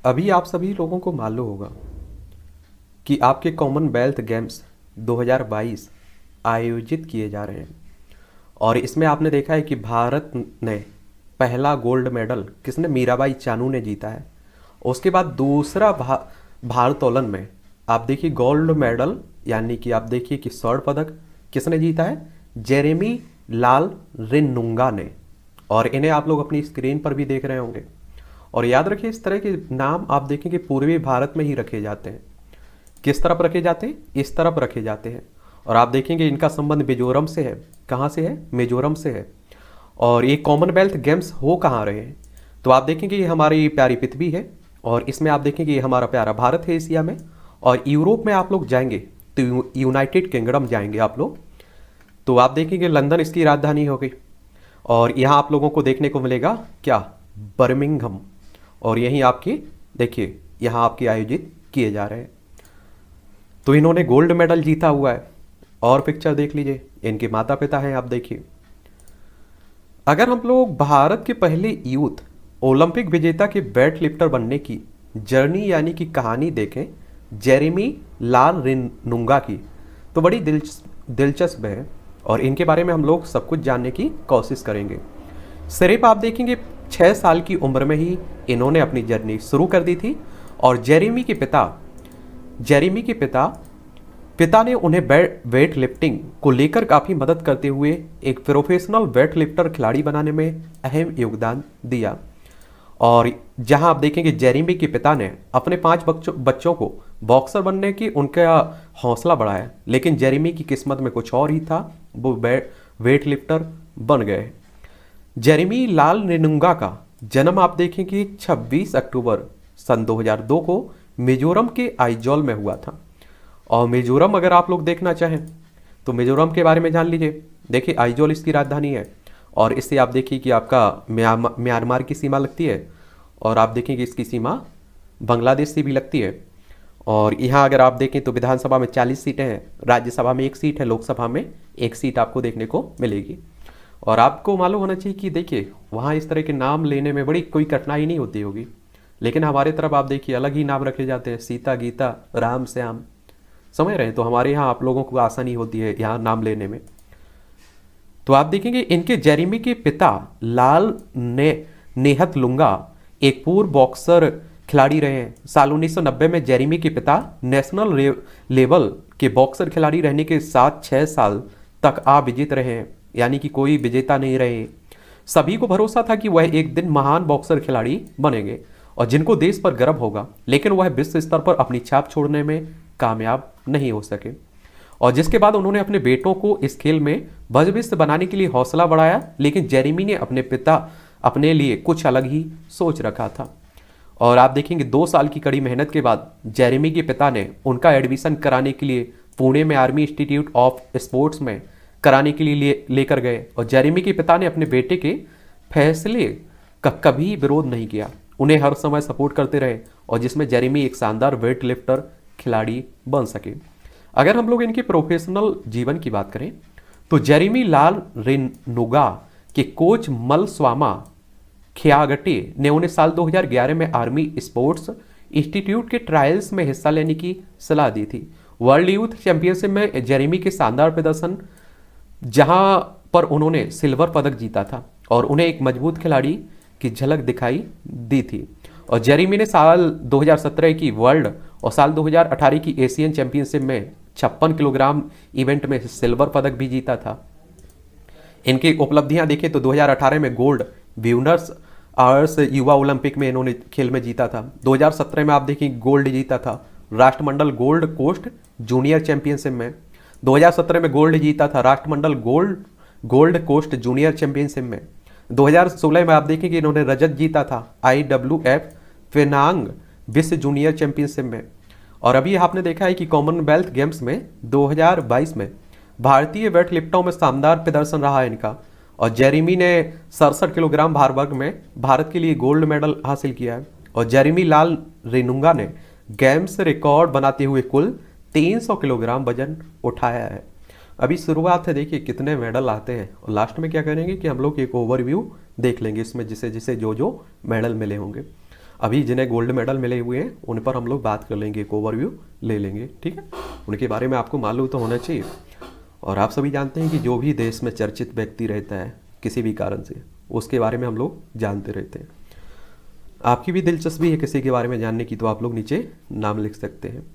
अभी आप सभी लोगों को मालूम होगा कि आपके कॉमनवेल्थ गेम्स 2022 आयोजित किए जा रहे हैं। और इसमें आपने देखा है कि भारत ने पहला गोल्ड मेडल किसने, मीराबाई चानू ने जीता है। उसके बाद दूसरा भारोत्तोलन में आप देखिए गोल्ड मेडल, यानी कि आप देखिए कि स्वर्ण पदक किसने जीता है, जेरेमी लाल रिनुंगा ने। और इन्हें आप लोग अपनी स्क्रीन पर भी देख रहे होंगे। और याद रखिए, इस तरह के नाम आप देखेंगे पूर्वी भारत में ही रखे जाते हैं। किस तरफ रखे जाते हैं, इस तरफ रखे जाते हैं। और आप देखेंगे इनका संबंध मिजोरम से है। कहाँ से है, मिजोरम से है। और ये कॉमनवेल्थ गेम्स हो कहाँ रहे हैं, तो आप देखेंगे ये हमारी प्यारी पृथ्वी है। और इसमें आप देखेंगे ये हमारा प्यारा भारत है एशिया में। और यूरोप में आप लोग जाएंगे तो यूनाइटेड किंगडम जाएंगे आप लोग, तो आप देखेंगे लंदन इसकी राजधानी हो गई। और यहाँ आप लोगों को देखने को मिलेगा क्या, बर्मिंघम। और यहीं आपकी देखिए यहाँ आपके आयोजित किए जा रहे हैं। तो इन्होंने गोल्ड मेडल जीता हुआ है। और पिक्चर देख लीजिए, इनके माता पिता हैं, आप देखिए। अगर हम लोग भारत के पहले यूथ ओलंपिक विजेता के वेट लिफ्टर बनने की जर्नी यानी कि कहानी देखें, जेरेमी लाल रिनुंगा की, तो बड़ी दिलचस्प है। और इनके बारे में हम लोग सब कुछ जानने की कोशिश करेंगे। सिर्फ आप देखेंगे 6 साल की उम्र में ही इन्होंने अपनी जर्नी शुरू कर दी थी। और जेरेमी के पिता ने उन्हें वेट लिफ्टिंग को लेकर काफ़ी मदद करते हुए एक प्रोफेशनल वेट लिफ्टर खिलाड़ी बनाने में अहम योगदान दिया। और जहां आप देखेंगे जेरेमी के पिता ने अपने 5 बच्चों को बॉक्सर बनने की उनका हौसला बढ़ाया, लेकिन जेरेमी की किस्मत में कुछ और ही था, वो वेट लिफ्टर बन गए। जेरेमी लाल रिनुंगा का जन्म आप देखेंगे 26 अक्टूबर सन 2002 को मिजोरम के आइजॉल में हुआ था। और मिजोरम अगर आप लोग देखना चाहें तो मिजोरम के बारे में जान लीजिए। देखिए आइजॉल इसकी राजधानी है। और इससे आप देखिए कि आपका म्यांमार की सीमा लगती है। और आप देखें कि इसकी सीमा बांग्लादेश से भी लगती है। और यहाँ अगर आप देखें तो विधानसभा में 40 सीटें हैं, राज्यसभा में 1 सीट है, लोकसभा में 1 सीट आपको देखने को मिलेगी। और आपको मालूम होना चाहिए कि देखिए वहाँ इस तरह के नाम लेने में बड़ी कोई कठिनाई नहीं होती होगी, लेकिन हमारे तरफ आप देखिए अलग ही नाम रखे जाते हैं, सीता, गीता, राम, श्याम, समझ रहे हैं। तो हमारे यहाँ आप लोगों को आसानी होती है यहाँ नाम लेने में। तो आप देखेंगे इनके जेरेमी के पिता लाल नेहत लुंगा एक पूर्व बॉक्सर खिलाड़ी रहे हैं। साल 1990 में जेरेमी के पिता नेशनल लेवल के बॉक्सर खिलाड़ी रहने के साथ 6 साल तक अविजित रहे हैं, यानी कि कोई विजेता नहीं रहे। सभी को भरोसा था कि वह एक दिन महान बॉक्सर खिलाड़ी बनेंगे और जिनको देश पर गर्व होगा, लेकिन वह विश्व स्तर पर अपनी छाप छोड़ने में कामयाब नहीं हो सके। और जिसके बाद उन्होंने अपने बेटों को इस खेल में भविष्य बनाने के लिए हौसला बढ़ाया, लेकिन जेरेमी ने अपने लिए कुछ अलग ही सोच रखा था। और आप देखेंगे 2 साल की कड़ी मेहनत के बाद जेरेमी के पिता ने उनका एडमिशन कराने के लिए पुणे में आर्मी इंस्टीट्यूट ऑफ स्पोर्ट्स में कराने के लिए लेकर गए। और जेरेमी के पिता ने अपने बेटे के फैसले का कभी विरोध नहीं किया, उन्हें हर समय सपोर्ट करते रहे, और जिसमें जेरेमी एक शानदार वेट लिफ्टर खिलाड़ी बन सके। अगर हम लोग इनके प्रोफेशनल जीवन की बात करें तो जेरेमी लाल रिनुंगा के कोच मलस्वामा खियागटे ने उन्हें साल 2011 में आर्मी स्पोर्ट्स इंस्टीट्यूट के ट्रायल्स में हिस्सा लेने की सलाह दी थी। वर्ल्ड यूथ चैंपियनशिप में जेरेमी के शानदार प्रदर्शन, जहां पर उन्होंने सिल्वर पदक जीता था और उन्हें एक मजबूत खिलाड़ी की झलक दिखाई दी थी। और जेरेमी ने साल 2017 की वर्ल्ड और साल 2018 की एशियन चैंपियनशिप में 56 किलोग्राम इवेंट में सिल्वर पदक भी जीता था। इनकी उपलब्धियां देखें तो 2018 में गोल्ड विनर्स आवर्स युवा ओलंपिक में इन्होंने खेल में जीता था। 2017 में आप देखिए गोल्ड जीता था राष्ट्रमंडल गोल्ड कोस्ट जूनियर चैंपियनशिप में। 2017 में गोल्ड जीता था राष्ट्रमंडल गोल्ड कोस्ट जूनियर चैंपियनशिप में। 2016 में आप देखेंगे इन्होंने रजत जीता था IWF पेनांग विश्व जूनियर चैंपियनशिप में। और अभी आपने देखा है कि कॉमनवेल्थ गेम्स में 2022 में भारतीय वेट लिफ्टों में शानदार प्रदर्शन रहा है इनका। और जेरेमी ने 67 किलोग्राम भार वर्ग में भारत के लिए गोल्ड मेडल हासिल किया है। और जेरेमी लाल रिनुंगा ने गेम्स रिकॉर्ड बनाते हुए कुल 300 किलोग्राम वजन उठाया है। अभी शुरुआत है, देखिए कितने मेडल आते हैं। और लास्ट में क्या करेंगे कि हम लोग एक ओवरव्यू देख लेंगे इसमें जिसे जिसे जो जो मेडल मिले होंगे। अभी जिन्हें गोल्ड मेडल मिले हुए हैं उन पर हम लोग बात कर लेंगे, एक ओवरव्यू ले लेंगे, ठीक है। उनके बारे में आपको मालूम तो होना चाहिए। और आप सभी जानते हैं कि जो भी देश में चर्चित व्यक्ति रहता है किसी भी कारण से, उसके बारे में हम लोग जानते रहते हैं। आपकी भी दिलचस्पी है किसी के बारे में जानने की तो आप लोग नीचे नाम लिख सकते हैं।